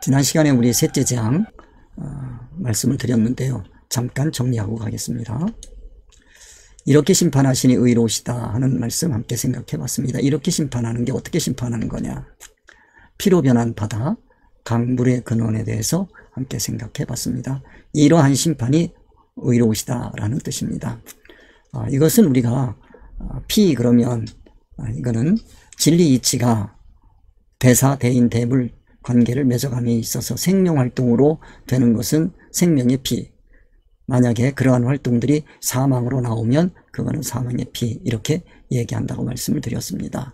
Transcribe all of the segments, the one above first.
지난 시간에 우리 셋째 재앙 말씀을 드렸는데요. 잠깐 정리하고 가겠습니다. 이렇게 심판하시니 의로우시다 하는 말씀 함께 생각해 봤습니다. 이렇게 심판하는 게 어떻게 심판하는 거냐. 피로 변한 바다, 강물의 근원에 대해서 함께 생각해 봤습니다. 이러한 심판이 의로우시다라는 뜻입니다. 이것은 우리가 피 그러면 이거는 진리 이치가 대사, 대인, 대물 관계를 맺어감에 있어서 생명활동으로 되는 것은 생명의 피. 만약에 그러한 활동들이 사망으로 나오면 그거는 사망의 피, 이렇게 얘기한다고 말씀을 드렸습니다.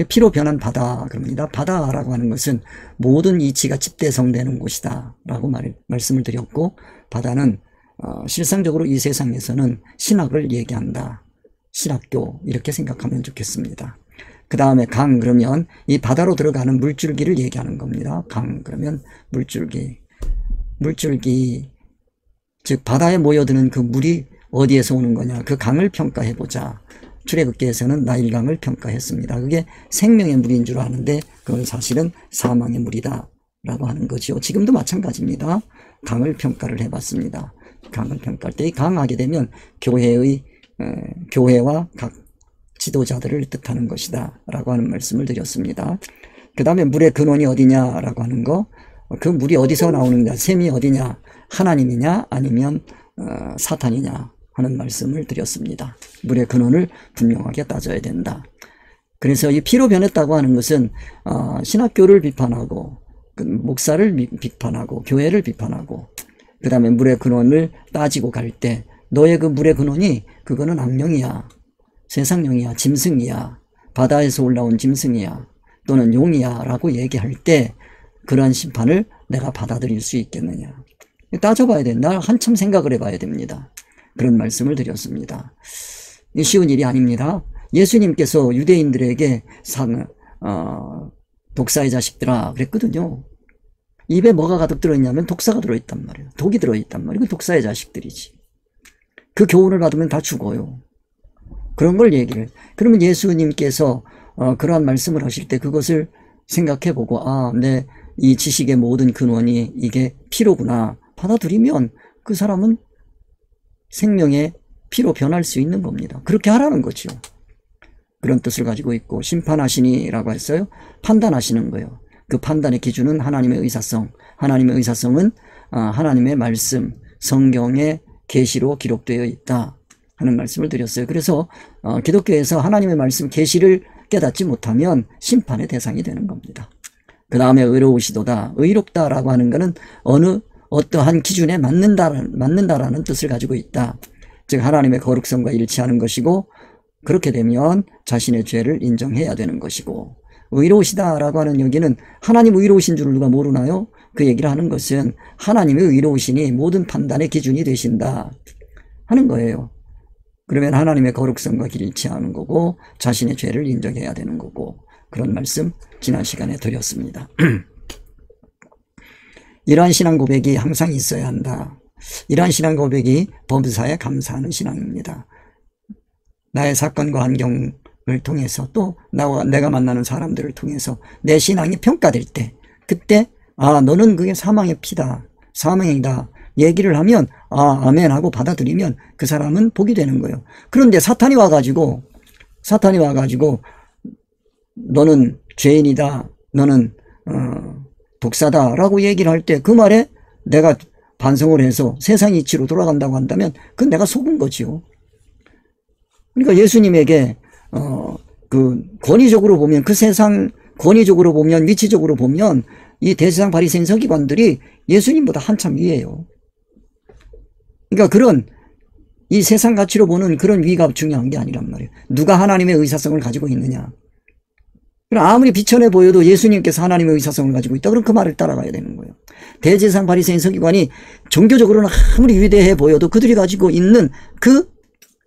피로 변한 바다 그럽니다. 바다라고 하는 것은 모든 이치가 집대성되는 곳이다 라고 말씀을 드렸고, 바다는 실상적으로 이 세상에서는 신학을 얘기한다. 신학교, 이렇게 생각하면 좋겠습니다. 그 다음에 강 그러면 이 바다로 들어가는 물줄기를 얘기하는 겁니다. 강 그러면 물줄기, 즉 바다에 모여드는 그 물이 어디에서 오는 거냐, 그 강을 평가해보자. 출애굽기에서는 나일강을 평가했습니다. 그게 생명의 물인 줄 아는데 그건 사실은 사망의 물이다 라고 하는 거죠. 지금도 마찬가지입니다. 강을 평가를 해봤습니다. 강을 평가할 때 이 강하게 되면 교회와 각 지도자들을 뜻하는 것이다 라고 하는 말씀을 드렸습니다. 그 다음에 물의 근원이 어디냐 라고 하는 거, 그 물이 어디서 나오느냐, 샘이 어디냐, 하나님이냐 아니면 사탄이냐 하는 말씀을 드렸습니다. 물의 근원을 분명하게 따져야 된다. 그래서 이 피로 변했다고 하는 것은 신학교를 비판하고 목사를 비판하고 교회를 비판하고 그 다음에 물의 근원을 따지고 갈 때 너의 그 물의 근원이 그거는 악령이야, 세상령이야, 짐승이야, 바다에서 올라온 짐승이야 또는 용이야 라고 얘기할 때 그러한 심판을 내가 받아들일 수 있겠느냐, 따져봐야 된다. 한참 생각을 해봐야 됩니다. 그런 말씀을 드렸습니다. 쉬운 일이 아닙니다. 예수님께서 유대인들에게 독사의 자식들아 그랬거든요. 입에 뭐가 가득 들어있냐면 독사가 들어있단 말이에요. 독이 들어있단 말이에요. 그 독사의 자식들이지. 그 교훈을 받으면 다 죽어요. 그런 걸 얘기를. 그러면 예수님께서 그러한 말씀을 하실 때 그것을 생각해보고 내 이 지식의 모든 근원이 이게 피로구나 받아들이면 그 사람은 생명의 피로 변할 수 있는 겁니다. 그렇게 하라는 거죠. 그런 뜻을 가지고 있고, 심판하시니라고 했어요. 판단하시는 거예요. 그 판단의 기준은 하나님의 의사성. 하나님의 의사성은 하나님의 말씀, 성경의 계시로 기록되어 있다 하는 말씀을 드렸어요. 그래서 기독교에서 하나님의 말씀 계시를 깨닫지 못하면 심판의 대상이 되는 겁니다. 그 다음에 의로우시도다. 의롭다라고 하는 것은 어떠한 기준에 맞는다라는 뜻을 가지고 있다. 즉 하나님의 거룩성과 일치하는 것이고, 그렇게 되면 자신의 죄를 인정해야 되는 것이고, 의로우시다라고 하는 여기는 하나님 의로우신 줄 누가 모르나요? 그 얘기를 하는 것은 하나님의 의로우시니 모든 판단의 기준이 되신다 하는 거예요. 그러면 하나님의 거룩성과 일치하는 거고 자신의 죄를 인정해야 되는 거고, 그런 말씀 지난 시간에 드렸습니다. 이러한 신앙 고백이 항상 있어야 한다. 이러한 신앙 고백이 범사에 감사하는 신앙입니다. 나의 사건과 환경을 통해서 또 내가 만나는 사람들을 통해서 내 신앙이 평가될 때, 그때 너는 그게 사망의 피다, 사망이다 얘기를 하면 아멘 하고 받아들이면 그 사람은 복이 되는 거예요. 그런데 사탄이 와가지고 너는 죄인이다, 너는 독사다 라고 얘기를 할 때 그 말에 내가 반성을 해서 세상 이치로 돌아간다고 한다면 그건 내가 속은 거지요. 그러니까 예수님에게 그 권위적으로 보면, 그 세상 권위적으로 보면, 위치적으로 보면 이 대제사장 바리새인 서기관들이 예수님보다 한참 위에요. 그러니까 그런 이 세상 가치로 보는 그런 위가 중요한 게 아니란 말이에요. 누가 하나님의 의사성을 가지고 있느냐. 그럼 아무리 비천해 보여도 예수님께서 하나님의 의사성을 가지고 있다. 그럼 그 말을 따라가야 되는 거예요. 대제사장 바리새인 서기관이 종교적으로는 아무리 위대해 보여도 그들이 가지고 있는 그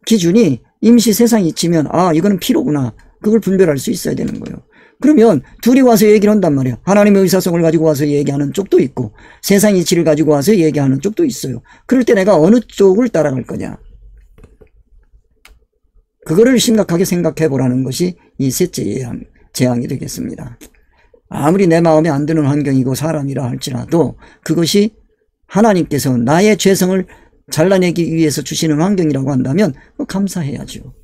기준이 임시 세상 이치면 이거는 피로구나. 그걸 분별할 수 있어야 되는 거예요. 그러면 둘이 와서 얘기를 한단 말이에요. 하나님의 의사성을 가지고 와서 얘기하는 쪽도 있고 세상 이치를 가지고 와서 얘기하는 쪽도 있어요. 그럴 때 내가 어느 쪽을 따라갈 거냐. 그거를 심각하게 생각해 보라는 것이 이 셋째 재앙이 되겠습니다. 아무리 내 마음에 안 드는 환경이고 사람이라 할지라도 그것이 하나님께서 나의 죄성을 잘라내기 위해서 주시는 환경이라고 한다면 감사해야죠.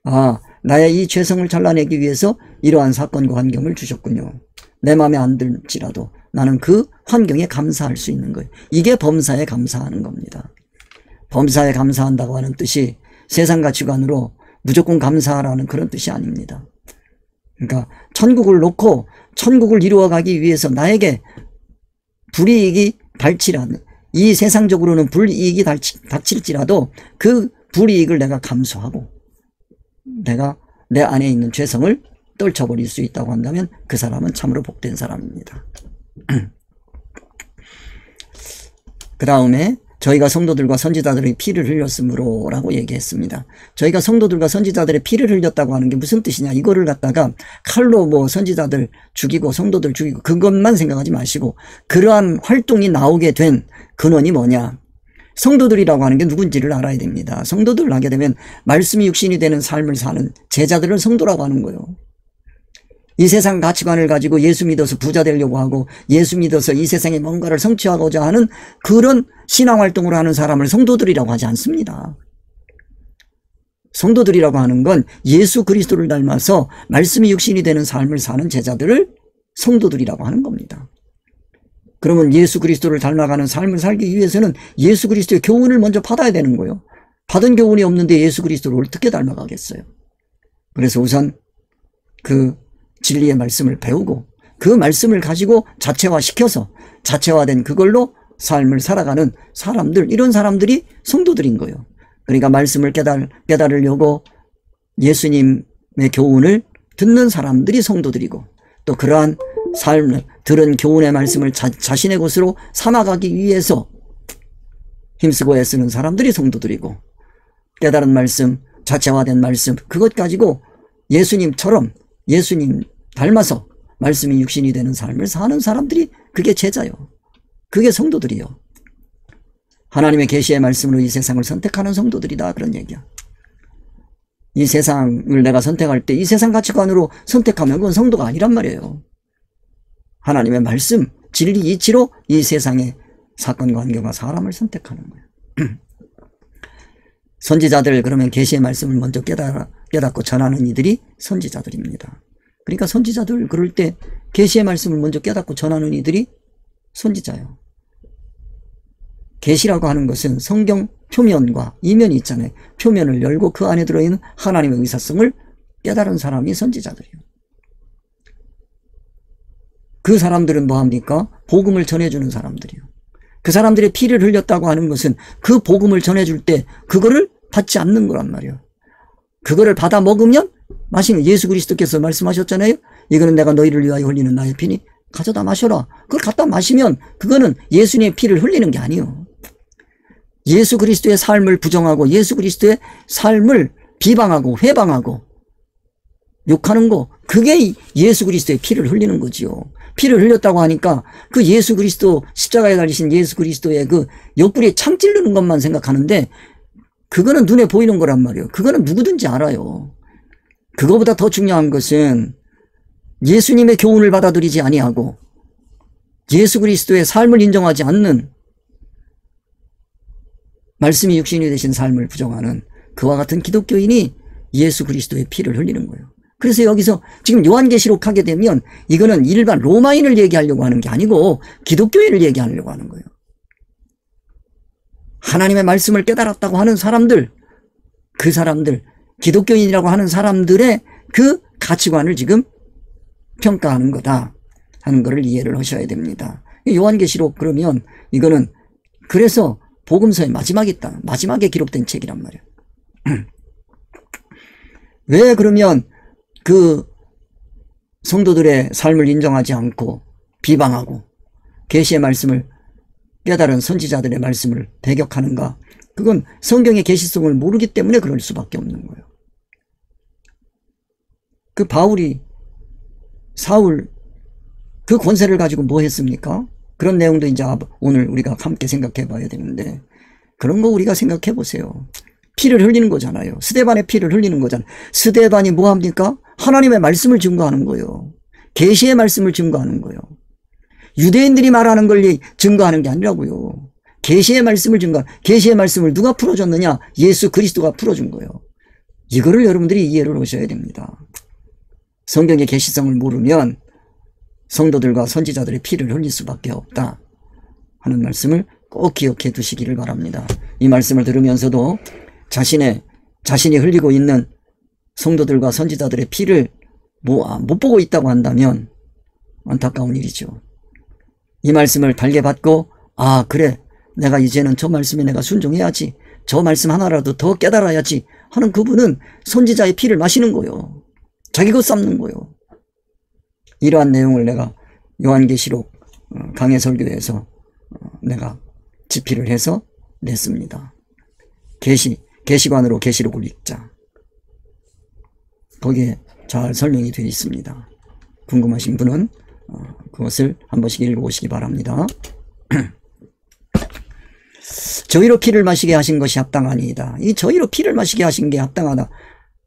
아, 나의 이 죄성을 잘라내기 위해서 이러한 사건과 환경을 주셨군요. 내 마음에 안 들지라도 나는 그 환경에 감사할 수 있는 거예요. 이게 범사에 감사하는 겁니다. 범사에 감사한다고 하는 뜻이 세상 가치관으로 무조건 감사하라는 그런 뜻이 아닙니다. 그러니까 천국을 놓고 천국을 이루어가기 위해서 나에게 불이익이 닥치라는, 이 세상적으로는 불이익이 닥칠지라도 그 불이익을 내가 감수하고 내가 내 안에 있는 죄성을 떨쳐버릴 수 있다고 한다면 그 사람은 참으로 복된 사람입니다. 그 다음에 저희가 성도들과 선지자들의 피를 흘렸으므로 라고 얘기했습니다. 저희가 성도들과 선지자들의 피를 흘렸다고 하는 게 무슨 뜻이냐, 이거를 갖다가 칼로 뭐 선지자들 죽이고 성도들 죽이고 그것만 생각하지 마시고 그러한 활동이 나오게 된 근원이 뭐냐, 성도들이라고 하는 게 누군지를 알아야 됩니다. 성도들을 하게 되면 말씀이 육신이 되는 삶을 사는 제자들을 성도라고 하는 거예요. 이 세상 가치관을 가지고 예수 믿어서 부자 되려고 하고 예수 믿어서 이 세상에 뭔가를 성취하고자 하는 그런 신앙활동을 하는 사람을 성도들이라고 하지 않습니다. 성도들이라고 하는 건 예수 그리스도를 닮아서 말씀이 육신이 되는 삶을 사는 제자들을 성도들이라고 하는 겁니다. 그러면 예수 그리스도를 닮아가는 삶을 살기 위해서는 예수 그리스도의 교훈을 먼저 받아야 되는 거예요. 받은 교훈이 없는데 예수 그리스도를 어떻게 닮아가겠어요? 그래서 우선 그 진리의 말씀을 배우고 그 말씀을 가지고 자체화시켜서 자체화된 그걸로 삶을 살아가는 사람들, 이런 사람들이 성도들인 거예요. 그러니까 말씀을 깨달으려고 예수님의 교훈을 듣는 사람들이 성도들이고, 또 그러한 삶을 들은 교훈의 말씀을 자신의 것으로 삼아가기 위해서 힘쓰고 애쓰는 사람들이 성도들이고, 깨달은 말씀, 자체화된 말씀, 그것 가지고 예수님처럼 예수님 닮아서 말씀이 육신이 되는 삶을 사는 사람들이 그게 제자요. 그게 성도들이요. 하나님의 계시의 말씀으로 이 세상을 선택하는 성도들이다, 그런 얘기야. 이 세상을 내가 선택할 때 이 세상 가치관으로 선택하면 그건 성도가 아니란 말이에요. 하나님의 말씀, 진리 이치로 이 세상의 사건과 환경과 사람을 선택하는 거예요. 선지자들, 그러면 계시의 말씀을 먼저 깨닫고 전하는 이들이 선지자들입니다. 그러니까 선지자들, 그럴 때 계시의 말씀을 먼저 깨닫고 전하는 이들이 선지자예요. 계시라고 하는 것은 성경 표면과 이면이 있잖아요. 표면을 열고 그 안에 들어있는 하나님의 의사성을 깨달은 사람이 선지자들이에요. 그 사람들은 뭐합니까? 복음을 전해주는 사람들이에요. 그 사람들의 피를 흘렸다고 하는 것은 그 복음을 전해줄 때 그거를 받지 않는 거란 말이에요. 그거를 받아 먹으면 마시면, 예수 그리스도께서 말씀하셨잖아요. 이거는 내가 너희를 위하여 흘리는 나의 피니 가져다 마셔라. 그걸 갖다 마시면 그거는 예수님의 피를 흘리는 게 아니에요. 예수 그리스도의 삶을 부정하고 예수 그리스도의 삶을 비방하고 회방하고 욕하는 거, 그게 예수 그리스도의 피를 흘리는 거지요. 피를 흘렸다고 하니까 그 예수 그리스도, 십자가에 달리신 예수 그리스도의 그 옆구리에 창 찌르는 것만 생각하는데 그거는 눈에 보이는 거란 말이에요. 그거는 누구든지 알아요. 그거보다 더 중요한 것은 예수님의 교훈을 받아들이지 아니하고 예수 그리스도의 삶을 인정하지 않는, 말씀이 육신이 되신 삶을 부정하는 그와 같은 기독교인이 예수 그리스도의 피를 흘리는 거예요. 그래서 여기서 지금 요한계시록 하게 되면 이거는 일반 로마인을 얘기하려고 하는 게 아니고 기독교인을 얘기하려고 하는 거예요. 하나님의 말씀을 깨달았다고 하는 사람들, 그 사람들, 기독교인이라고 하는 사람들의 그 가치관을 지금 평가하는 거다 하는 것을 이해를 하셔야 됩니다. 요한계시록, 그러면 이거는 그래서 복음서의 마지막에 기록된 책이란 말이에요. 왜 그러면 그 성도들의 삶을 인정하지 않고 비방하고 계시의 말씀을, 깨달은 선지자들의 말씀을 배격하는가? 그건 성경의 계시성을 모르기 때문에 그럴 수밖에 없는 거예요. 그 사울 그 권세를 가지고 뭐 했습니까? 그런 내용도 이제 오늘 우리가 함께 생각해 봐야 되는데, 그런 거 우리가 생각해 보세요. 피를 흘리는 거잖아요. 스데반의 피를 흘리는 거잖아요. 스데반이 뭐 합니까? 하나님의 말씀을 증거하는 거예요. 계시의 말씀을 증거하는 거예요. 유대인들이 말하는 걸 증거하는 게 아니라고요. 계시의 말씀을 계시의 말씀을 누가 풀어줬느냐? 예수 그리스도가 풀어준 거예요. 이거를 여러분들이 이해를 하셔야 됩니다. 성경의 계시성을 모르면 성도들과 선지자들의 피를 흘릴 수밖에 없다 하는 말씀을 꼭 기억해 두시기를 바랍니다. 이 말씀을 들으면서도 자신이 흘리고 있는 성도들과 선지자들의 피를 못 보고 있다고 한다면 안타까운 일이죠. 이 말씀을 달게 받고 그래, 내가 이제는 저 말씀에 내가 순종해야지, 저 말씀 하나라도 더 깨달아야지 하는 그분은 선지자의 피를 마시는 거예요. 자기 것 삼는 거예요. 이러한 내용을 내가 요한계시록 강해 설교에서 내가 집필을 해서 냈습니다. 계시관으로 계시록을 읽자. 거기에 잘 설명이 되어 있습니다. 궁금하신 분은 그것을 한 번씩 읽어보시기 바랍니다. 저희로 피를 마시게 하신 것이 합당하니이다. 이 저희로 피를 마시게 하신 게 합당하다.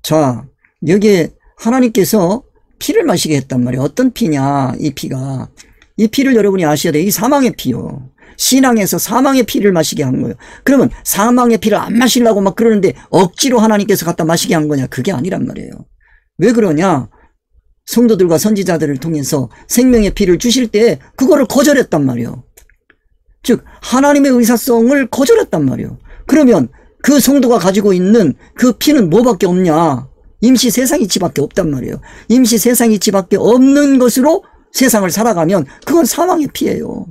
자, 여기에 하나님께서 피를 마시게 했단 말이에요. 어떤 피냐, 이 피가. 이 피를 여러분이 아셔야 돼요. 이 사망의 피요. 신앙에서 사망의 피를 마시게 한 거예요. 그러면 사망의 피를 안 마시려고 막 그러는데 억지로 하나님께서 갖다 마시게 한 거냐? 그게 아니란 말이에요. 왜 그러냐? 성도들과 선지자들을 통해서 생명의 피를 주실 때 그거를 거절했단 말이에요. 즉 하나님의 의사성을 거절했단 말이에요. 그러면 그 성도가 가지고 있는 그 피는 뭐밖에 없냐? 임시 세상이치밖에 없단 말이에요. 임시 세상이치밖에 없는 것으로 세상을 살아가면 그건 사망의 피예요.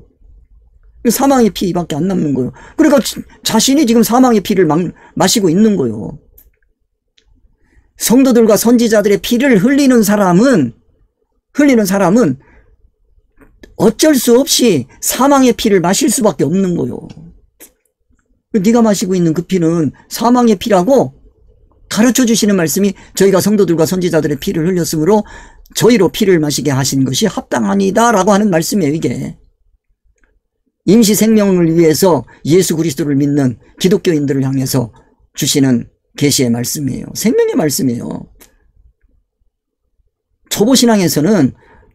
사망의 피밖에 안 남는 거예요. 그러니까 자신이 지금 사망의 피를 마시고 있는 거예요. 성도들과 선지자들의 피를 흘리는 사람은 어쩔 수 없이 사망의 피를 마실 수밖에 없는 거예요. 네가 마시고 있는 그 피는 사망의 피라고 가르쳐 주시는 말씀이 저희가 성도들과 선지자들의 피를 흘렸으므로 저희로 피를 마시게 하신 것이 합당하니다 라고 하는 말씀이에요. 이게 임시 생명을 위해서 예수 그리스도를 믿는 기독교인들을 향해서 주시는 계시의 말씀이에요. 생명의 말씀이에요. 초보 신앙에서는,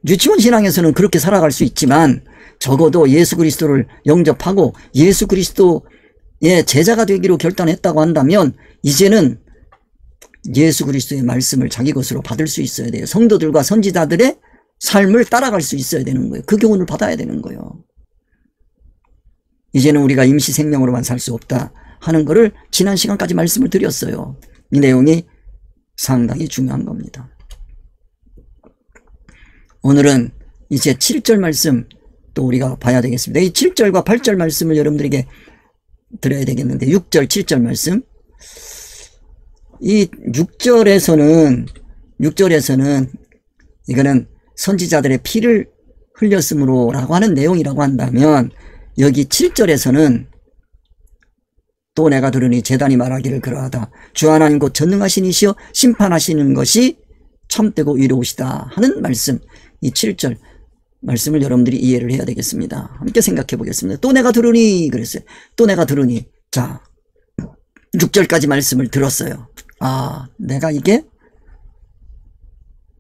유치원 신앙에서는 그렇게 살아갈 수 있지만 적어도 예수 그리스도를 영접하고 예수 그리스도의 제자가 되기로 결단했다고 한다면 이제는 예수 그리스도의 말씀을 자기 것으로 받을 수 있어야 돼요. 성도들과 선지자들의 삶을 따라갈 수 있어야 되는 거예요. 그 교훈을 받아야 되는 거예요. 이제는 우리가 임시 생명으로만 살 수 없다 하는 거를 지난 시간까지 말씀을 드렸어요. 이 내용이 상당히 중요한 겁니다. 오늘은 이제 7절 말씀 또 우리가 봐야 되겠습니다. 이 7절과 8절 말씀을 여러분들에게 드려야 되겠는데 6절, 7절 말씀. 이 6절에서는 이거는 선지자들의 피를 흘렸으므로 라고 하는 내용이라고 한다면 여기 7절에서는 또 내가 들으니 제단이 말하기를 그러하다. 주 하나님 곧 전능하신 이시여 심판하시는 것이 참되고 의로우시다 하는 말씀, 이 7절 말씀을 여러분들이 이해를 해야 되겠습니다. 함께 생각해 보겠습니다. 또 내가 들으니 그랬어요. 또 내가 들으니. 자, 6절까지 말씀을 들었어요. 내가 이게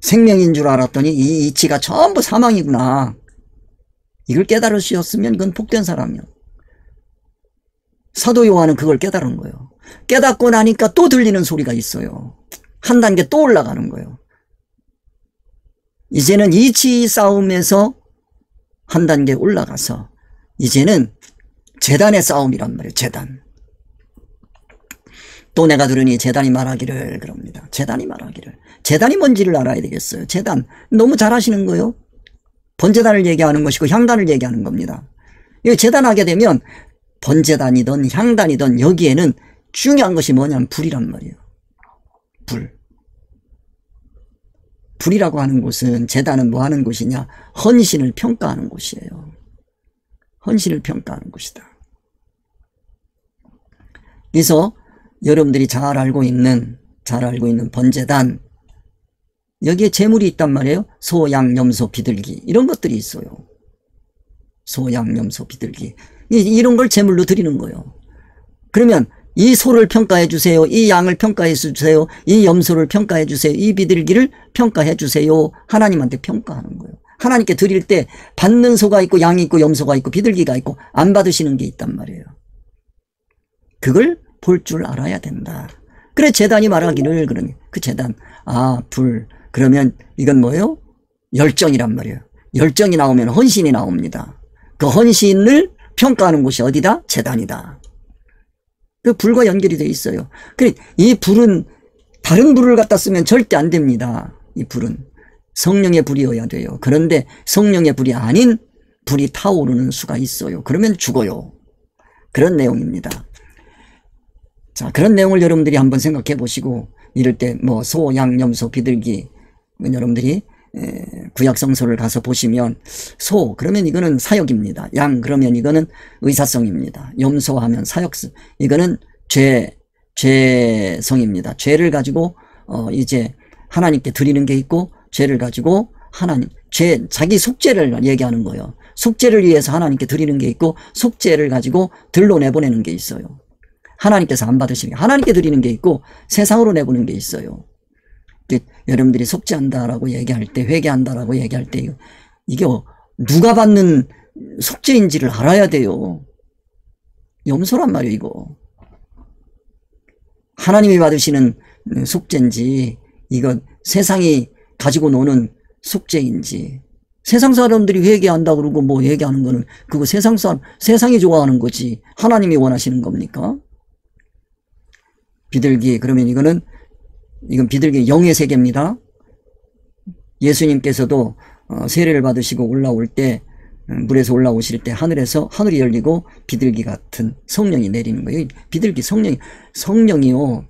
생명인 줄 알았더니 이 이치가 전부 사망이구나. 이걸 깨달으셨으면 그건 복된 사람이요. 사도 요한은 그걸 깨달은 거예요. 깨닫고 나니까 또 들리는 소리가 있어요. 한 단계 또 올라가는 거예요. 이제는 이치 싸움에서 한 단계 올라가서 이제는 제단의 싸움이란 말이에요. 제단. 또 내가 들으니 제단이 말하기를 그럽니다. 제단이 말하기를. 제단이 뭔지를 알아야 되겠어요. 제단. 너무 잘 아시는 거예요. 번제단을 얘기하는 것이고 향단을 얘기하는 겁니다. 이 제단하게 되면 번제단이든 향단이든 여기에는 중요한 것이 뭐냐면 불이란 말이에요. 불. 불이라고 하는 곳은, 제단은 뭐 하는 곳이냐? 헌신을 평가하는 곳이에요. 헌신을 평가하는 곳이다. 그래서 여러분들이 잘 알고 있는 번제단, 여기에 제물이 있단 말이에요. 소, 양, 염소, 비둘기 이런 것들이 있어요. 소, 양, 염소, 비둘기 이런 걸 제물로 드리는 거예요. 그러면 이 소를 평가해 주세요. 이 양을 평가해 주세요. 이 염소를 평가해 주세요. 이 비둘기를 평가해 주세요. 하나님한테 평가하는 거예요. 하나님께 드릴 때 받는 소가 있고 양이 있고 염소가 있고 비둘기가 있고 안 받으시는 게 있단 말이에요. 그걸 볼 줄 알아야 된다. 그래 제단이 말하기를 그러니 그 제단 불 그러면 이건 뭐예요? 열정이란 말이에요. 열정이 나오면 헌신이 나옵니다. 그 헌신을 평가하는 곳이 어디다? 제단이다. 그 불과 연결이 돼 있어요. 그래 이 불은 다른 불을 갖다 쓰면 절대 안 됩니다. 이 불은 성령의 불이어야 돼요. 그런데 성령의 불이 아닌 불이 타오르는 수가 있어요. 그러면 죽어요. 그런 내용입니다. 자, 그런 내용을 여러분들이 한번 생각해 보시고 이럴 때 뭐 소, 양, 염소, 비둘기 여러분들이 구약성서를 가서 보시면 소 그러면 이거는 사역입니다. 양 그러면 이거는 의사성입니다. 염소 하면 사역성 이거는 죄성입니다. 죄를 가지고 이제 하나님께 드리는 게 있고 죄를 가지고 하나님 자기 속죄를 얘기하는 거예요. 속죄를 위해서 하나님께 드리는 게 있고 속죄를 가지고 들로 내보내는 게 있어요. 하나님께서 안 받으시는 게 하나님께 드리는 게 있고 세상으로 내보내는 게 있어요. 여러분들이 속죄한다라고 얘기할 때 회개한다라고 얘기할 때 이게 누가 받는 속죄인지를 알아야 돼요. 염소란 말이에요. 이거 하나님이 받으시는 속죄인지 이거 세상이 가지고 노는 속죄인지 세상 사람들이 회개한다 그러고 뭐 얘기하는 거는 그거 세상이 좋아하는 거지 하나님이 원하시는 겁니까? 비둘기 그러면 이건 비둘기 영의 세계입니다. 예수님께서도 세례를 받으시고 올라올 때 물에서 올라오실 때 하늘이 열리고 비둘기 같은 성령이 내리는 거예요. 비둘기 성령이요.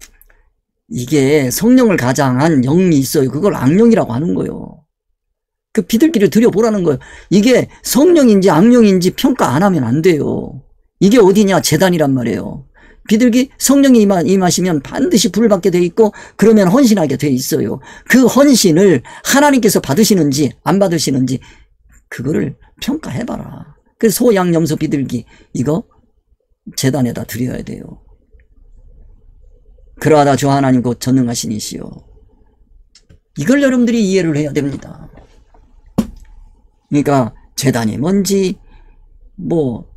이게 성령을 가장한 영이 있어요. 그걸 악령이라고 하는 거예요. 그 비둘기를 들여보라는 거예요. 이게 성령인지 악령인지 평가 안 하면 안 돼요. 이게 어디냐? 제단이란 말이에요. 비둘기 성령이 임하시면 반드시 불을 받게 돼 있고 그러면 헌신하게 돼 있어요. 그 헌신을 하나님께서 받으시는지 안 받으시는지 그거를 평가해봐라. 그래서 소, 양, 염소, 비둘기 이거 제단에다 드려야 돼요. 그러하다 주 하나님 곧 전능하신 이시요. 이걸 여러분들이 이해를 해야 됩니다. 그러니까 제단이 뭔지 뭐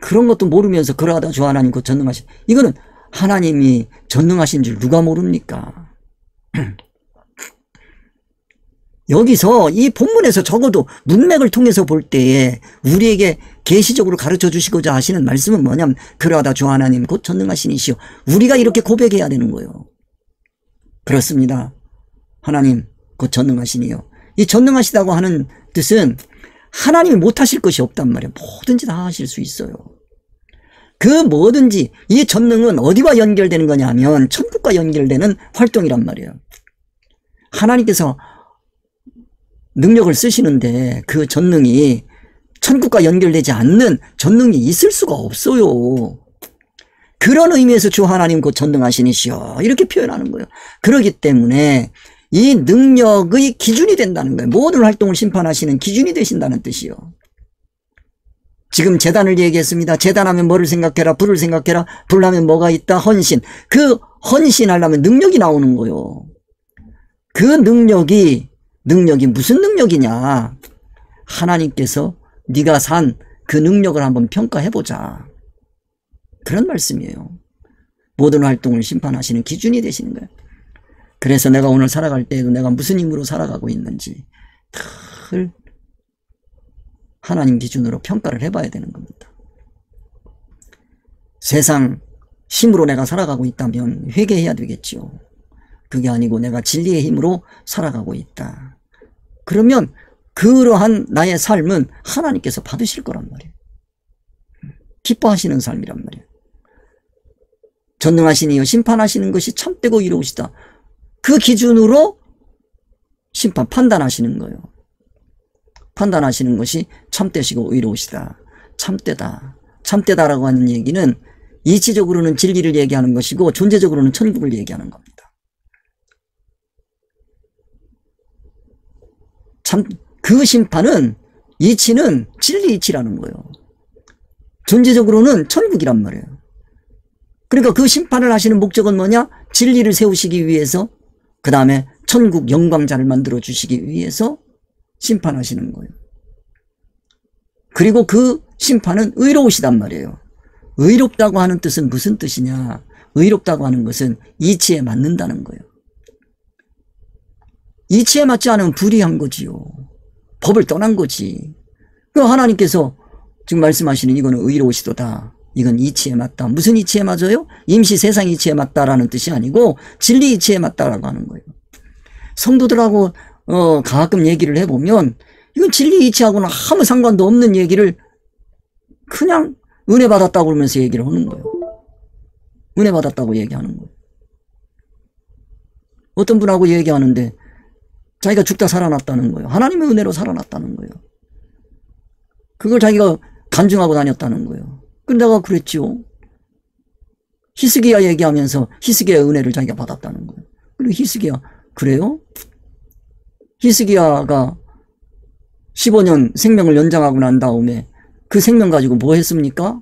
그런 것도 모르면서 그러하다 주 하나님 곧 전능하신 이거는 하나님이 전능하신 줄 누가 모릅니까? 여기서 이 본문에서 적어도 문맥을 통해서 볼 때에 우리에게 계시적으로 가르쳐 주시고자 하시는 말씀은 뭐냐면 그러하다 주 하나님 곧 전능하신 이시요. 우리가 이렇게 고백해야 되는 거예요. 그렇습니다. 하나님 곧 전능하시니요. 이 전능하시다고 하는 뜻은 하나님이 못하실 것이 없단 말이에요. 뭐든지 다 하실 수 있어요. 그 뭐든지 이 전능은 어디와 연결되는 거냐 하면 천국과 연결되는 활동이란 말이에요. 하나님께서 능력을 쓰시는데 그 전능이 천국과 연결되지 않는 전능이 있을 수가 없어요. 그런 의미에서 주 하나님 곧 전능하시니시여 이렇게 표현하는 거예요. 그렇기 때문에 이 능력의 기준이 된다는 거예요. 모든 활동을 심판하시는 기준이 되신다는 뜻이요. 지금 제단을 얘기했습니다. 제단하면 뭐를 생각해라? 불을 생각해라. 불하면 뭐가 있다? 헌신. 그 헌신하려면 능력이 나오는 거예요. 그 능력이 무슨 능력이냐? 하나님께서 네가 산 그 능력을 한번 평가해보자. 그런 말씀이에요. 모든 활동을 심판하시는 기준이 되시는 거예요. 그래서 내가 오늘 살아갈 때에도 내가 무슨 힘으로 살아가고 있는지 늘 하나님 기준으로 평가를 해봐야 되는 겁니다. 세상 힘으로 내가 살아가고 있다면 회개해야 되겠지요. 그게 아니고 내가 진리의 힘으로 살아가고 있다. 그러면 그러한 나의 삶은 하나님께서 받으실 거란 말이에요. 기뻐하시는 삶이란 말이에요. 전능하시니요 심판하시는 것이 참되고 이로우시다. 그 기준으로 판단하시는 거예요. 판단하시는 것이 참되시고 의로우시다. 참되다라고 하는 얘기는 이치적으로는 진리를 얘기하는 것이고 존재적으로는 천국을 얘기하는 겁니다. 그 심판은 이치는 진리 이치라는 거예요. 존재적으로는 천국이란 말이에요. 그러니까 그 심판을 하시는 목적은 뭐냐? 진리를 세우시기 위해서, 그 다음에 천국 영광자를 만들어 주시기 위해서 심판하시는 거예요. 그리고 그 심판은 의로우시단 말이에요. 의롭다고 하는 뜻은 무슨 뜻이냐? 의롭다고 하는 것은 이치에 맞는다는 거예요. 이치에 맞지 않으면 불의한 거지요. 법을 떠난 거지. 그 하나님께서 지금 말씀하시는 이거는 의로우시도다. 이건 이치에 맞다. 무슨 이치에 맞아요? 임시 세상 이치에 맞다라는 뜻이 아니고 진리 이치에 맞다라고 하는 거예요. 성도들하고 가끔 얘기를 해보면 이건 진리 이치하고는 아무 상관도 없는 얘기를 그냥 은혜 받았다고 그러면서 얘기를 하는 거예요. 은혜 받았다고 얘기하는 거예요. 어떤 분하고 얘기하는데 자기가 죽다 살아났다는 거예요. 하나님의 은혜로 살아났다는 거예요. 그걸 자기가 간증하고 다녔다는 거예요. 근데 내가 그랬죠. 히스기야 얘기하면서 히스기야의 은혜를 자기가 받았다는 거예요. 그리고 히스기야, 그래요? 히스기야가 15년 생명을 연장하고 난 다음에 그 생명 가지고 뭐 했습니까?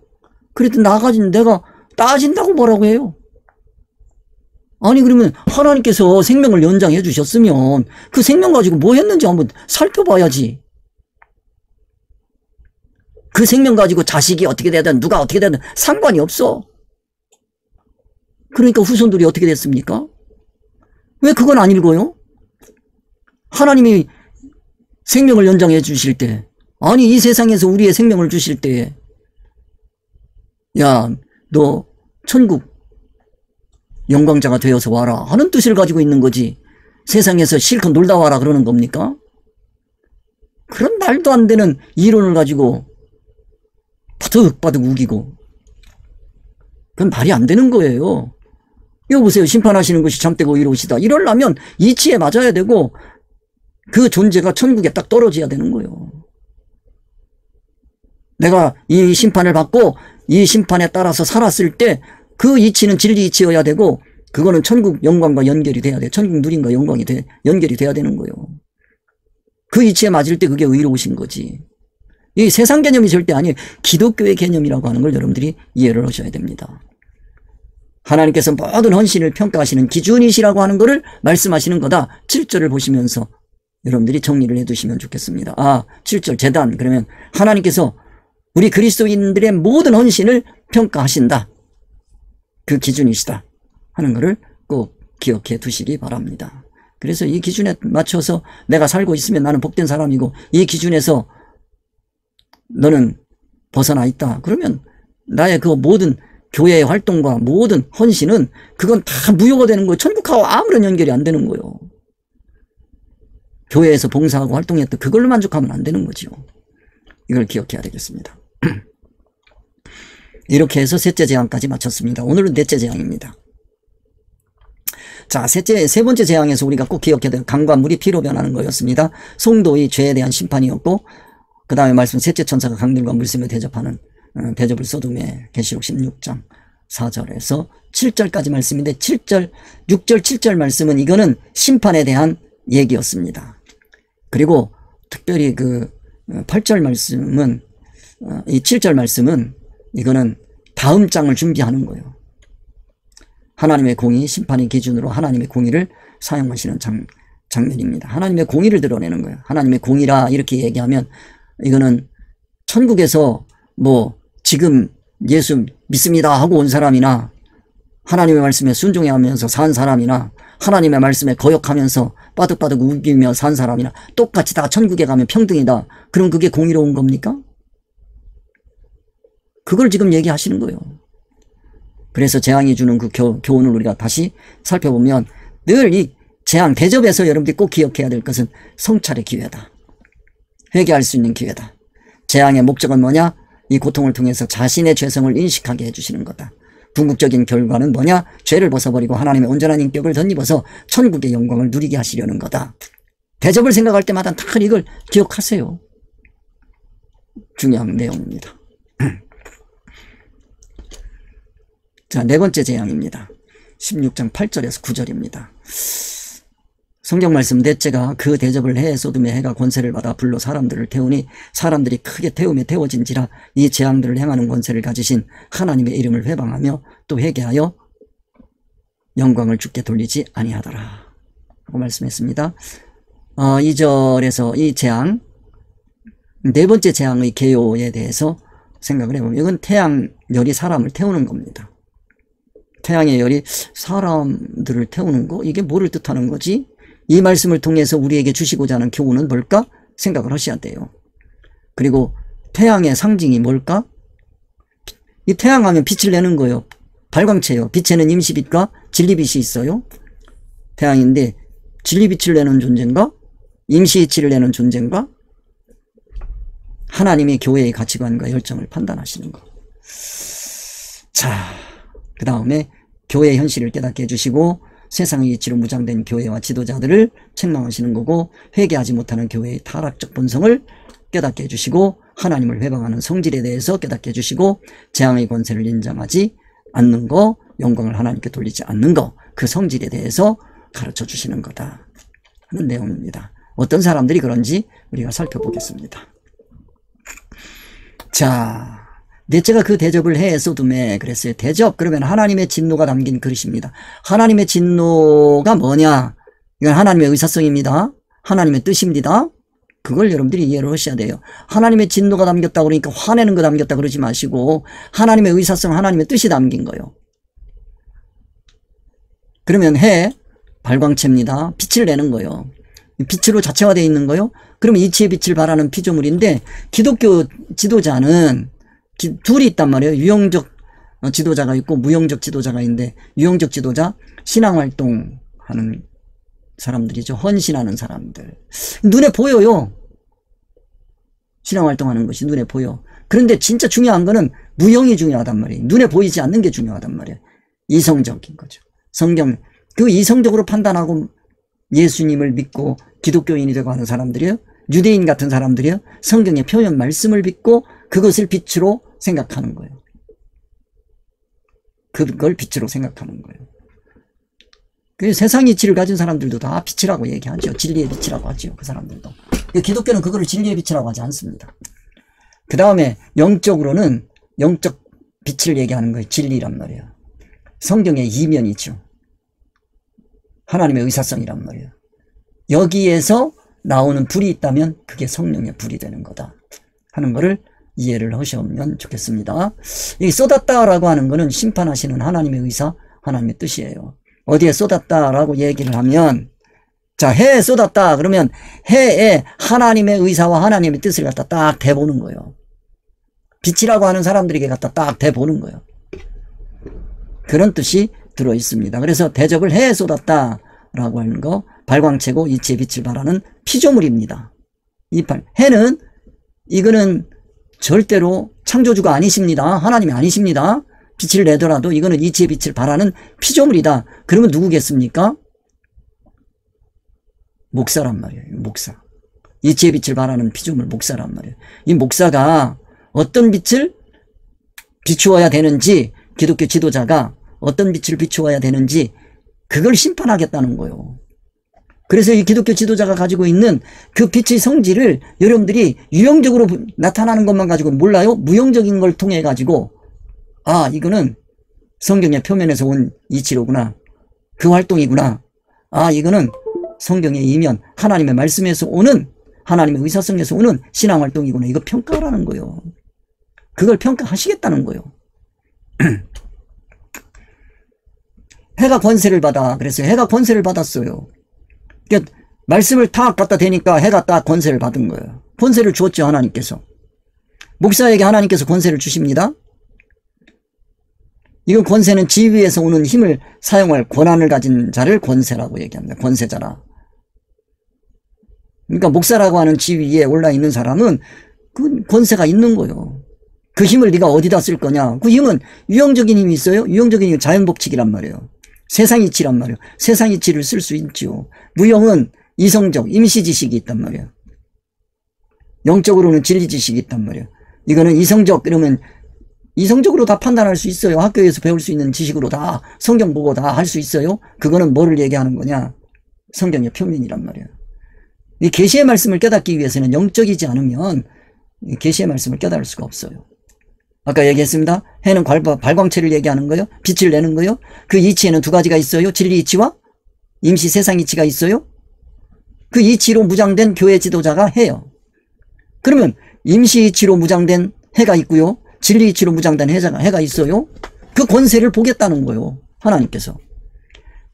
그랬더니 내가 따진다고 뭐라고 해요? 아니 그러면 하나님께서 생명을 연장해 주셨으면 그 생명 가지고 뭐 했는지 한번 살펴봐야지. 그 생명 가지고 자식이 어떻게 되든 누가 어떻게 되든 상관이 없어. 그러니까 후손들이 어떻게 됐습니까? 왜 그건 안 읽어요? 하나님이 생명을 연장해 주실 때, 아니 이 세상에서 우리의 생명을 주실 때, 야, 너 천국 영광자가 되어서 와라 하는 뜻을 가지고 있는 거지. 세상에서 실컷 놀다 와라 그러는 겁니까? 그런 말도 안 되는 이론을 가지고 바득바득 우기고, 그건 말이 안 되는 거예요. 이거 보세요. 심판하시는 것이 참되고 의로우시다. 이러려면 이치에 맞아야 되고 그 존재가 천국에 딱 떨어져야 되는 거예요. 내가 이 심판을 받고 이 심판에 따라서 살았을 때 그 이치는 진리 이치여야 되고 그거는 천국 영광과 연결이 돼야 돼. 천국 누림과 영광이 연결이 돼야 되는 거예요. 그 이치에 맞을 때 그게 의로우신 거지. 이 세상 개념이 절대 아니에요. 기독교의 개념이라고 하는 걸 여러분들이 이해를 하셔야 됩니다. 하나님께서 모든 헌신을 평가하시는 기준이시라고 하는 것을 말씀하시는 거다. 7절을 보시면서 여러분들이 정리를 해두시면 좋겠습니다. 7절 제단, 그러면 하나님께서 우리 그리스도인들의 모든 헌신을 평가하신다. 그 기준이시다 하는 것을 꼭 기억해 두시기 바랍니다. 그래서 이 기준에 맞춰서 내가 살고 있으면 나는 복된 사람이고 이 기준에서 너는 벗어나 있다. 그러면 나의 그 모든 교회의 활동과 모든 헌신은 그건 다 무효가 되는 거예요. 천국하고 아무런 연결이 안 되는 거예요. 교회에서 봉사하고 활동했던 그걸로 만족하면 안 되는 거죠. 이걸 기억해야 되겠습니다. 이렇게 해서 셋째 재앙까지 마쳤습니다. 오늘은 넷째 재앙입니다. 자, 세 번째 재앙에서 우리가 꼭 기억해야 될 강과 물이 피로 변하는 거였습니다. 성도의 죄에 대한 심판이었고, 그 다음에 말씀 셋째 천사가 강들과 물샘을 대접하는 대접을 소돔에 계시록 16장 4절에서 7절까지 말씀인데 6절 7절 말씀은 이거는 심판에 대한 얘기였습니다. 그리고 특별히 그 8절 말씀은 이 7절 말씀은 이거는 다음 장을 준비하는 거예요. 하나님의 공의, 심판의 기준으로 하나님의 공의를 사용하시는 장면입니다. 하나님의 공의를 드러내는 거예요. 하나님의 공의라 이렇게 얘기하면 이거는 천국에서 뭐 지금 예수 믿습니다 하고 온 사람이나 하나님의 말씀에 순종하면서 산 사람이나 하나님의 말씀에 거역하면서 빠득빠득 우기며 산 사람이나 똑같이 다 천국에 가면 평등이다. 그럼 그게 공의로운 겁니까? 그걸 지금 얘기하시는 거예요. 그래서 재앙이 주는 그 교훈을 우리가 다시 살펴보면 늘 이 재앙 대접에서 여러분들이 꼭 기억해야 될 것은 성찰의 기회다. 회개할 수 있는 기회다. 재앙의 목적은 뭐냐? 이 고통을 통해서 자신의 죄성을 인식하게 해주시는 거다. 궁극적인 결과는 뭐냐? 죄를 벗어버리고 하나님의 온전한 인격을 덧입어서 천국의 영광을 누리게 하시려는 거다. 대접을 생각할 때마다 다 이걸 기억하세요. 중요한 내용입니다. 자, 네 번째 재앙입니다. 16장 8절에서 9절입니다. 성경 말씀 넷째가 그 대접을 해 소돔의 해가 권세를 받아 불로 사람들을 태우니 사람들이 크게 태움에 태워진지라 이 재앙들을 행하는 권세를 가지신 하나님의 이름을 회방하며 또 회개하여 영광을 주께 돌리지 아니하더라 라고 말씀했습니다. 2절에서 이 재앙, 네 번째 재앙의 개요에 대해서 생각을 해보면 이건 태양열이 사람을 태우는 겁니다. 태양의 열이 사람들을 태우는 거, 이게 뭐를 뜻하는 거지? 이 말씀을 통해서 우리에게 주시고자 하는 교훈은 뭘까? 생각을 하셔야 돼요. 그리고 태양의 상징이 뭘까? 이 태양 하면 빛을 내는 거예요. 발광체요. 빛에는 임시빛과 진리빛이 있어요. 태양인데 진리빛을 내는 존재인가? 임시이치를 내는 존재인가? 하나님의 교회의 가치관과 열정을 판단하시는 거. 자, 그 다음에 교회의 현실을 깨닫게 해주시고 세상의 이치로 무장된 교회와 지도자들을 책망하시는 거고 회개하지 못하는 교회의 타락적 본성을 깨닫게 해주시고 하나님을 회방하는 성질에 대해서 깨닫게 해주시고 재앙의 권세를 인정하지 않는 거, 영광을 하나님께 돌리지 않는 거, 그 성질에 대해서 가르쳐 주시는 거다 하는 내용입니다. 어떤 사람들이 그런지 우리가 살펴보겠습니다. 자, 넷째가 그 대접을 해 소돔에 그랬어요. 대접 그러면 하나님의 진노가 담긴 그릇입니다. 하나님의 진노가 뭐냐? 이건 하나님의 의사성입니다. 하나님의 뜻입니다. 그걸 여러분들이 이해를 하셔야 돼요. 하나님의 진노가 담겼다 그러니까 화내는 거 담겼다 그러지 마시고 하나님의 의사성, 하나님의 뜻이 담긴 거예요. 그러면 해, 발광체입니다. 빛을 내는 거예요. 빛으로 자체화되어 있는 거예요. 그러면 이치의 빛을 발하는 피조물인데 기독교 지도자는 둘이 있단 말이에요. 유형적 지도자가 있고 무형적 지도자가 있는데 유형적 지도자, 신앙활동하는 사람들이죠. 헌신하는 사람들. 눈에 보여요. 신앙활동하는 것이 눈에 보여. 그런데 진짜 중요한 거는 무형이 중요하단 말이에요. 눈에 보이지 않는 게 중요하단 말이에요. 이성적인 거죠. 성경, 그 이성적으로 판단하고 예수님을 믿고 기독교인이 되고 하는 사람들이요. 유대인 같은 사람들이요. 성경의 표현 말씀을 믿고 그것을 빛으로 생각하는 거예요. 그걸 빛으로 생각하는 거예요. 그 세상 이치를 가진 사람들도 다 빛이라고 얘기하죠. 진리의 빛이라고 하죠. 그 사람들도. 기독교는 그거를 진리의 빛이라고 하지 않습니다. 그 다음에 영적으로는 영적 빛을 얘기하는 거예요. 진리란 말이에요. 성경의 이면이죠. 하나님의 의사성이란 말이에요. 여기에서 나오는 불이 있다면 그게 성령의 불이 되는 거다 하는 거를 이해를 하시면 좋겠습니다. 이 쏟았다라고 하는 거는 심판하시는 하나님의 의사, 하나님의 뜻이에요. 어디에 쏟았다라고 얘기를 하면, 자, 해에 쏟았다 그러면 해에 하나님의 의사와 하나님의 뜻을 갖다 딱 대보는 거예요. 빛이라고 하는 사람들에게 갖다 딱 대보는 거예요. 그런 뜻이 들어 있습니다. 그래서 대접을 해에 쏟았다라고 하는 거, 발광체고 이치의 빛을 발하는 피조물입니다. 해는 이거는 절대로 창조주가 아니십니다. 하나님이 아니십니다. 빛을 내더라도 이거는 이치의 빛을 발하는 피조물이다. 그러면 누구겠습니까? 목사란 말이에요. 목사. 이치의 빛을 발하는 피조물 목사란 말이에요. 이 목사가 어떤 빛을 비추어야 되는지, 기독교 지도자가 어떤 빛을 비추어야 되는지 그걸 심판하겠다는 거예요. 그래서 이 기독교 지도자가 가지고 있는 그 빛의 성질을 여러분들이 유형적으로 나타나는 것만 가지고 몰라요. 무형적인 걸 통해 가지고 아, 이거는 성경의 표면에서 온 이치로구나. 그 활동이구나. 아, 이거는 성경의 이면, 하나님의 말씀에서 오는, 하나님의 의사성에서 오는 신앙활동이구나. 이거 평가하라는 거예요. 그걸 평가하시겠다는 거예요. 해가 권세를 받아. 그래서 해가 권세를 받았어요. 그러니까 말씀을 탁 갖다 대니까 해가 딱 권세를 받은 거예요. 권세를 주었죠, 하나님께서. 목사에게 하나님께서 권세를 주십니다. 이건 권세는 지위에서 오는 힘을 사용할 권한을 가진 자를 권세라고 얘기합니다. 권세자라. 그러니까 목사라고 하는 지위에 올라 있는 사람은 그 권세가 있는 거예요. 그 힘을 네가 어디다 쓸 거냐. 그 힘은 유형적인 힘이 있어요. 유형적인 힘은 자연법칙이란 말이에요. 세상 이치란 말이에요. 세상 이치를 쓸 수 있죠. 무형은 이성적, 임시지식이 있단 말이에요. 영적으로는 진리지식이 있단 말이에요. 이거는 이성적, 이러면 이성적으로 다 판단할 수 있어요. 학교에서 배울 수 있는 지식으로 다, 성경 보고 다 할 수 있어요. 그거는 뭐를 얘기하는 거냐. 성경의 표면이란 말이에요. 이 계시의 말씀을 깨닫기 위해서는 영적이지 않으면 이 계시의 말씀을 깨달을 수가 없어요. 아까 얘기했습니다. 해는 발광체를 얘기하는 거요. 빛을 내는 거요. 그 이치에는 두 가지가 있어요. 진리 이치와 임시 세상 이치가 있어요. 그 이치로 무장된 교회 지도자가 해요. 그러면 임시 이치로 무장된 해가 있고요. 진리 이치로 무장된 해가 있어요. 그 권세를 보겠다는 거예요. 하나님께서.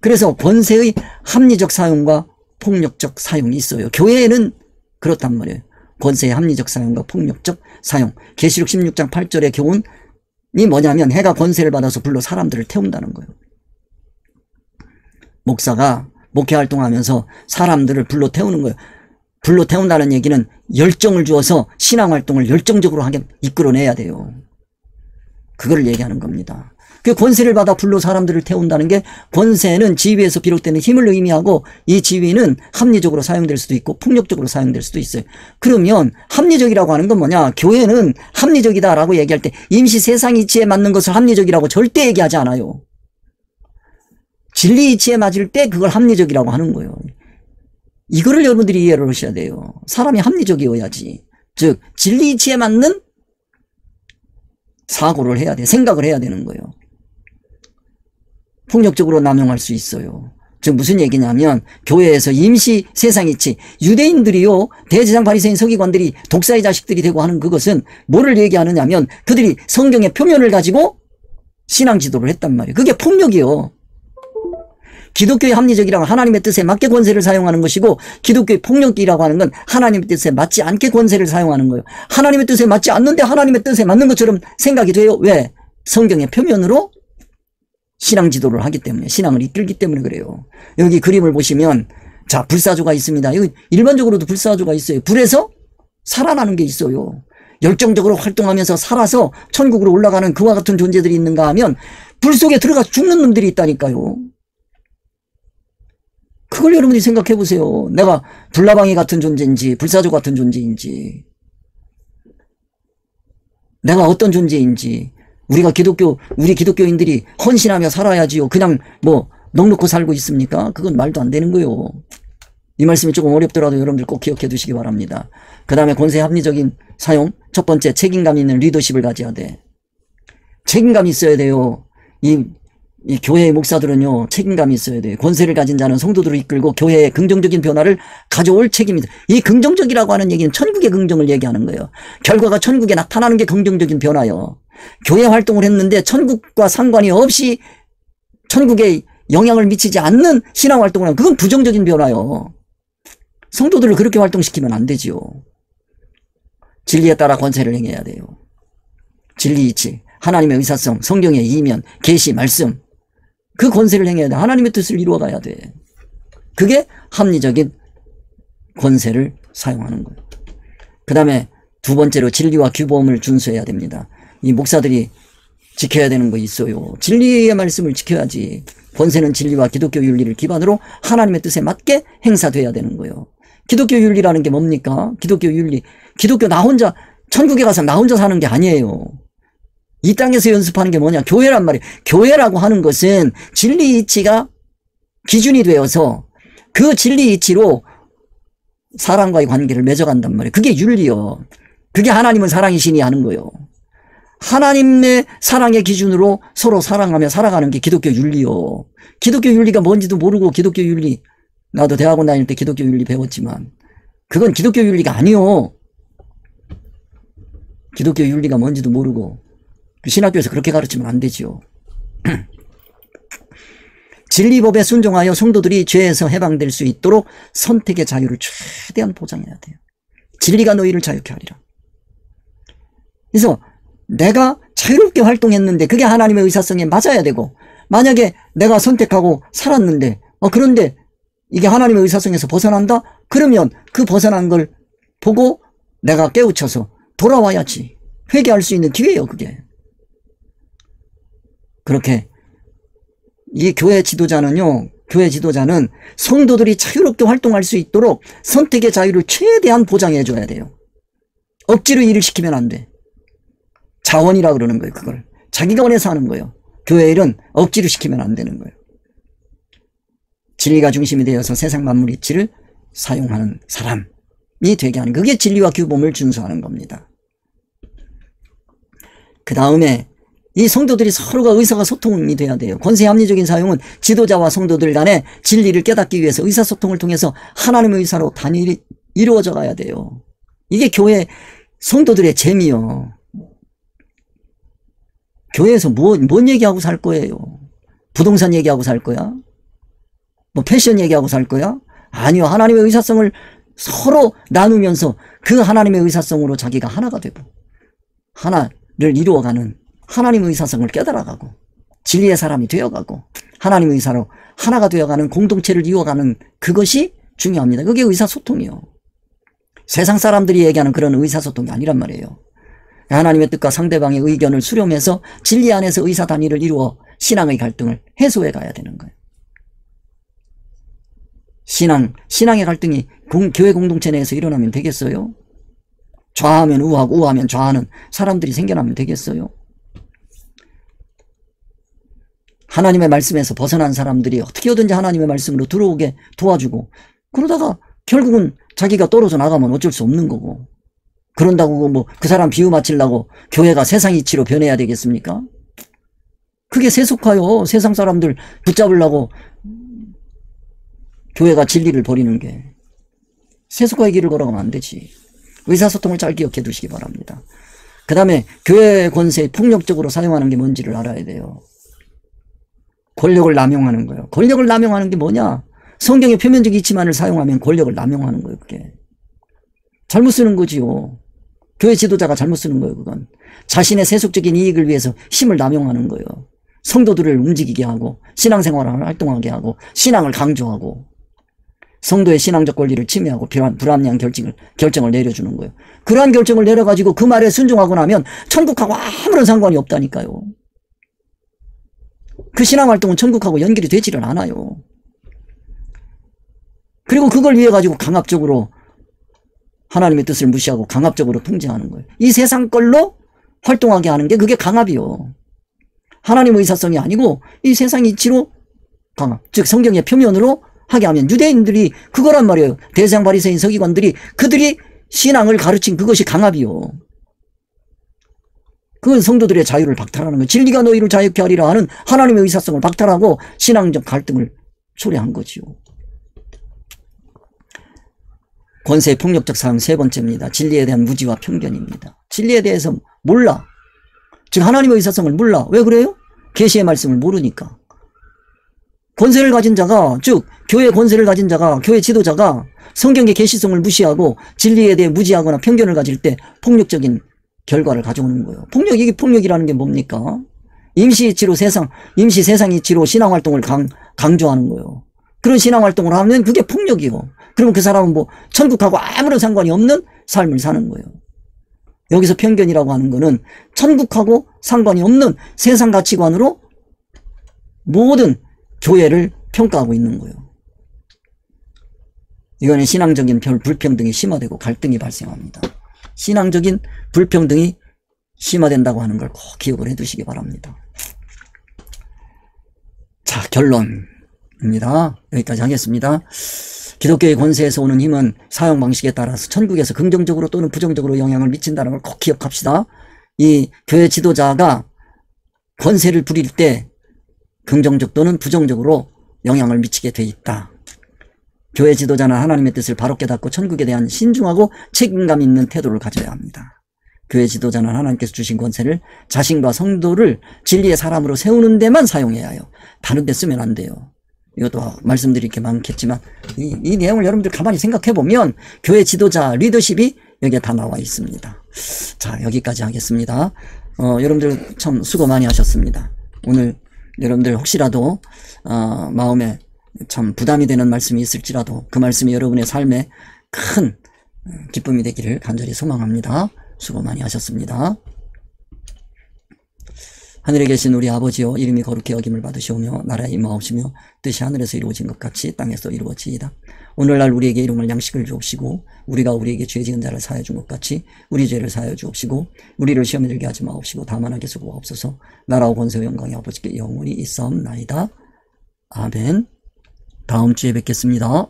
그래서 권세의 합리적 사용과 폭력적 사용이 있어요. 교회에는 그렇단 말이에요. 권세의 합리적 사용과 폭력적 사용. 계시록 16장 8절의 교훈이 뭐냐면 해가 권세를 받아서 불러 사람들을 태운다는 거예요. 목사가 목회 활동하면서 사람들을 불러 태우는 거예요. 불러 태운다는 얘기는 열정을 주어서 신앙 활동을 열정적으로 하게 이끌어내야 돼요. 그걸 얘기하는 겁니다. 그 권세를 받아 불러 사람들을 태운다는 게, 권세는 지위에서 비롯되는 힘을 의미하고 이 지위는 합리적으로 사용될 수도 있고 폭력적으로 사용될 수도 있어요. 그러면 합리적이라고 하는 건 뭐냐? 교회는 합리적이다라고 얘기할 때 임시 세상 이치에 맞는 것을 합리적이라고 절대 얘기하지 않아요. 진리 이치에 맞을 때 그걸 합리적이라고 하는 거예요. 이거를 여러분들이 이해를 하셔야 돼요. 사람이 합리적이어야지. 즉 진리 이치에 맞는 사고를 해야 돼. 생각을 해야 되는 거예요. 폭력적으로 남용할 수 있어요. 즉 무슨 얘기냐면, 교회에서 임시 세상 이치, 유대인들이요, 대제사장 바리새인 서기관들이 독사의 자식들이 되고 하는 그것은 뭐를 얘기하느냐면, 그들이 성경의 표면을 가지고 신앙 지도를 했단 말이에요. 그게 폭력이요. 기독교의 합리적이라고 하나님의 뜻에 맞게 권세를 사용하는 것이고, 기독교의 폭력이라고 하는 건 하나님의 뜻에 맞지 않게 권세를 사용하는 거예요. 하나님의 뜻에 맞지 않는데 하나님의 뜻에 맞는 것처럼 생각이 돼요. 왜? 성경의 표면으로 신앙 지도를 하기 때문에, 신앙을 이끌기 때문에 그래요. 여기 그림을 보시면, 자, 불사조가 있습니다. 여기 일반적으로도 불사조가 있어요. 불에서 살아나는 게 있어요. 열정적으로 활동하면서 살아서 천국으로 올라가는 그와 같은 존재들이 있는가 하면, 불 속에 들어가서 죽는 놈들이 있다니까요. 그걸 여러분이 생각해 보세요. 내가 불나방이 같은 존재인지 불사조 같은 존재인지, 내가 어떤 존재인지. 우리 기독교인들이 헌신하며 살아야지요. 그냥 뭐 넉넉히 살고 있습니까? 그건 말도 안 되는 거예요. 이 말씀이 조금 어렵더라도 여러분들 꼭 기억해 두시기 바랍니다. 그 다음에 권세의 합리적인 사용. 첫 번째, 책임감 있는 리더십을 가져야 돼. 책임감이 있어야 돼요. 이 교회의 목사들은요, 책임감이 있어야 돼요. 권세를 가진 자는 성도들을 이끌고 교회의 긍정적인 변화를 가져올 책임이 있어요. 이 긍정적이라고 하는 얘기는 천국의 긍정을 얘기하는 거예요. 결과가 천국에 나타나는 게 긍정적인 변화예요. 교회 활동을 했는데 천국과 상관이 없이 천국에 영향을 미치지 않는 신앙 활동을 하면 그건 부정적인 변화예요. 성도들을 그렇게 활동시키면 안 되지요. 진리에 따라 권세를 행해야 돼요. 진리 이치, 하나님의 의사성, 성경의 이면, 계시, 말씀, 그 권세를 행해야 돼. 하나님의 뜻을 이루어가야 돼. 그게 합리적인 권세를 사용하는 거예요. 그 다음에 두 번째로, 진리와 규범을 준수해야 됩니다. 이 목사들이 지켜야 되는 거 있어요. 진리의 말씀을 지켜야지. 권세는 진리와 기독교 윤리를 기반으로 하나님의 뜻에 맞게 행사돼야 되는 거예요. 기독교 윤리라는 게 뭡니까? 기독교 윤리, 기독교 나 혼자 천국에 가서 나 혼자 사는 게 아니에요. 이 땅에서 연습하는 게 뭐냐? 교회란 말이에요. 교회라고 하는 것은 진리 이치가 기준이 되어서 그 진리 이치로 사람과의 관계를 맺어간단 말이에요. 그게 윤리요. 그게 하나님은 사랑이시니 하는 거예요. 하나님의 사랑의 기준으로 서로 사랑하며 살아가는 게 기독교 윤리요. 기독교 윤리가 뭔지도 모르고 기독교 윤리, 나도 대학원 다닐 때 기독교 윤리 배웠지만 그건 기독교 윤리가 아니요. 기독교 윤리가 뭔지도 모르고 신학교에서 그렇게 가르치면 안 되지요. 진리법에 순종하여 성도들이 죄에서 해방될 수 있도록 선택의 자유를 최대한 보장해야 돼요. 진리가 너희를 자유케 하리라. 그래서 내가 자유롭게 활동했는데 그게 하나님의 의사성에 맞아야 되고, 만약에 내가 선택하고 살았는데 그런데 이게 하나님의 의사성에서 벗어난다? 그러면 그 벗어난 걸 보고 내가 깨우쳐서 돌아와야지. 회개할 수 있는 기회예요, 그게. 그렇게 이 교회 지도자는 성도들이 자유롭게 활동할 수 있도록 선택의 자유를 최대한 보장해 줘야 돼요. 억지로 일을 시키면 안 돼. 자원이라 그러는 거예요. 그걸 자기가 원해서 하는 거예요. 교회 일은 억지로 시키면 안 되는 거예요. 진리가 중심이 되어서 세상 만물 이치를 사용하는 사람이 되게 하는, 그게 진리와 규범을 준수하는 겁니다. 그 다음에 이 성도들이 서로가 의사소통이 돼야 돼요. 권세의 합리적인 사용은 지도자와 성도들 간에 진리를 깨닫기 위해서 의사소통을 통해서 하나님의 의사로 단일히 이루어져 가야 돼요. 이게 교회 성도들의 재미요. 교회에서 뭔 얘기하고 살 거예요? 부동산 얘기하고 살 거야? 뭐 패션 얘기하고 살 거야? 아니요. 하나님의 의사성을 서로 나누면서 그 하나님의 의사성으로 자기가 하나가 되고 하나를 이루어가는 하나님의 의사성을 깨달아가고 진리의 사람이 되어가고 하나님의 의사로 하나가 되어가는 공동체를 이어가는, 그것이 중요합니다. 그게 의사소통이요. 세상 사람들이 얘기하는 그런 의사소통이 아니란 말이에요. 하나님의 뜻과 상대방의 의견을 수렴해서 진리 안에서 의사단위를 이루어 신앙의 갈등을 해소해 가야 되는 거예요. 신앙의 갈등이 교회 공동체 내에서 일어나면 되겠어요? 좌하면 우하고 우하면 좌하는 사람들이 생겨나면 되겠어요? 하나님의 말씀에서 벗어난 사람들이 어떻게든지 하나님의 말씀으로 들어오게 도와주고, 그러다가 결국은 자기가 떨어져 나가면 어쩔 수 없는 거고, 그런다고 뭐 그 사람 비유 맞추려고 교회가 세상 이치로 변해야 되겠습니까? 그게 세속화요. 세상 사람들 붙잡으려고 교회가 진리를 버리는 게. 세속화의 길을 걸어가면 안 되지. 의사소통을 잘 기억해 두시기 바랍니다. 그 다음에 교회 권세 폭력적으로 사용하는 게 뭔지를 알아야 돼요. 권력을 남용하는 거예요. 권력을 남용하는 게 뭐냐? 성경의 표면적 이치만을 사용하면 권력을 남용하는 거예요. 그게 잘못 쓰는 거지요. 교회 지도자가 잘못 쓰는 거예요. 그건 자신의 세속적인 이익을 위해서 힘을 남용하는 거예요. 성도들을 움직이게 하고 신앙생활을 활동하게 하고 신앙을 강조하고 성도의 신앙적 권리를 침해하고 불합리한 결정을 내려주는 거예요. 그러한 결정을 내려가지고 그 말에 순종하고 나면 천국하고 아무런 상관이 없다니까요. 그 신앙활동은 천국하고 연결이 되지를 않아요. 그리고 그걸 위해 가지고 강압적으로 하나님의 뜻을 무시하고 강압적으로 통제하는 거예요. 이 세상 걸로 활동하게 하는 게, 그게 강압이요. 하나님의 의사성이 아니고 이 세상 이치로 강압, 즉 성경의 표면으로 하게 하면, 유대인들이 그거란 말이에요. 대제사장 바리새인 서기관들이 그들이 신앙을 가르친 그것이 강압이요. 그건 성도들의 자유를 박탈하는 거예요. 진리가 너희를 자유케 하리라 하는 하나님의 의사성을 박탈하고 신앙적 갈등을 초래한 거지요. 권세의 폭력적 사용 세 번째입니다. 진리에 대한 무지와 편견입니다. 진리에 대해서 몰라. 즉 하나님의 의사성을 몰라. 왜 그래요? 계시의 말씀을 모르니까. 권세를 가진 자가, 즉 교회 권세를 가진 자가, 교회 지도자가 성경의 계시성을 무시하고 진리에 대해 무지하거나 편견을 가질 때 폭력적인 결과를 가져오는 거예요. 이게 폭력이라는 게 뭡니까? 임시 세상 이치로 신앙활동을 강조하는 거예요. 그런 신앙활동을 하면 그게 폭력이요. 그러면 그 사람은 뭐 천국하고 아무런 상관이 없는 삶을 사는 거예요. 여기서 편견이라고 하는 거는 천국하고 상관이 없는 세상 가치관으로 모든 교회를 평가하고 있는 거예요. 이거는 신앙적인 불평등이 심화되고 갈등이 발생합니다. 신앙적인 불평등이 심화된다고 하는 걸 꼭 기억을 해 두시기 바랍니다. 자, 결론입니다. 여기까지 하겠습니다. 기독교의 권세에서 오는 힘은 사용 방식에 따라서 천국에서 긍정적으로 또는 부정적으로 영향을 미친다는 걸 꼭 기억합시다. 이 교회 지도자가 권세를 부릴 때 긍정적 또는 부정적으로 영향을 미치게 돼 있다. 교회 지도자는 하나님의 뜻을 바로 깨닫고 천국에 대한 신중하고 책임감 있는 태도를 가져야 합니다. 교회 지도자는 하나님께서 주신 권세를 자신과 성도를 진리의 사람으로 세우는 데만 사용해야 해요. 다른 데 쓰면 안 돼요. 이것도 말씀드릴 게 많겠지만 이 내용을 여러분들 가만히 생각해 보면 교회 지도자 리더십이 여기에 다 나와 있습니다. 자, 여기까지 하겠습니다. 여러분들 참 수고 많이 하셨습니다. 오늘 여러분들 혹시라도 마음에 참 부담이 되는 말씀이 있을지라도 그 말씀이 여러분의 삶에 큰 기쁨이 되기를 간절히 소망합니다. 수고 많이 하셨습니다. 하늘에 계신 우리 아버지여, 이름이 거룩히 여김을 받으시오며 나라의 임하옵시며 뜻이 하늘에서 이루어진 것 같이 땅에서 이루어지이다. 오늘날 우리에게 일용할 양식을 주옵시고 우리가 우리에게 죄 지은 자를 사하여 준 것 같이 우리 죄를 사하여 주옵시고 우리를 시험에 들게 하지 마옵시고 다만 하게 수고하옵소서. 나라와 권세와 영광이 아버지께 영원히 있사옵나이다. 아멘. 다음 주에 뵙겠습니다.